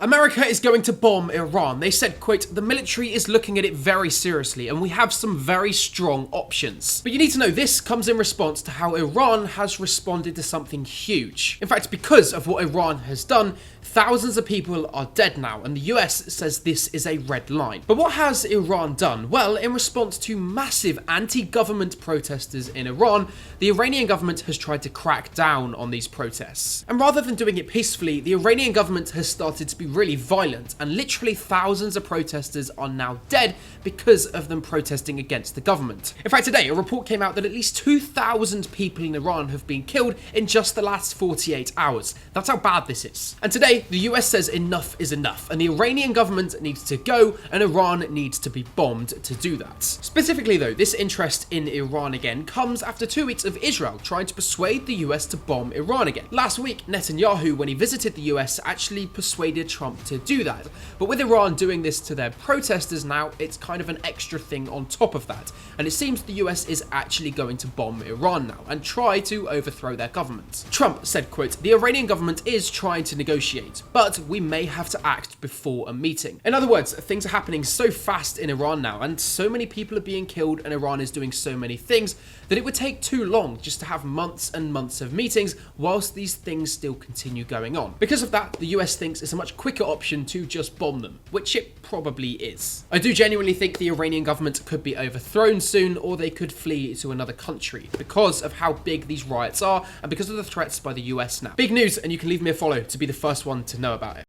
America is going to bomb Iran. They said, quote, "The military is looking at it very seriously and we have some very strong options." But you need to know this comes in response to how Iran has responded to something huge. In fact, because of what Iran has done, thousands of people are dead now, and the US says this is a red line. But what has Iran done? Well, in response to massive anti-government protesters in Iran, the Iranian government has tried to crack down on these protests. And rather than doing it peacefully, the Iranian government has started to be really violent, and literally thousands of protesters are now dead because of them protesting against the government. In fact, today, a report came out that at least 2,000 people in Iran have been killed in just the last 48 hours. That's how bad this is. And today, the US says enough is enough, and the Iranian government needs to go, and Iran needs to be bombed to do that. Specifically though, this interest in Iran again comes after 2 weeks of Israel trying to persuade the US to bomb Iran again. Last week, Netanyahu, when he visited the US, actually persuaded Trump to do that. But with Iran doing this to their protesters now, it's kind of an extra thing on top of that. And it seems the US is actually going to bomb Iran now and try to overthrow their government. Trump said, quote, "The Iranian government is trying to negotiate, but we may have to act before a meeting." In other words, things are happening so fast in Iran now, and so many people are being killed, and Iran is doing so many things, that it would take too long just to have months and months of meetings whilst these things still continue going on. Because of that, the US thinks it's a much quicker option to just bomb them, which it probably is. I do genuinely think the Iranian government could be overthrown soon, or they could flee to another country because of how big these riots are and because of the threats by the US now. Big news, and you can leave me a follow to be the first one to know about it.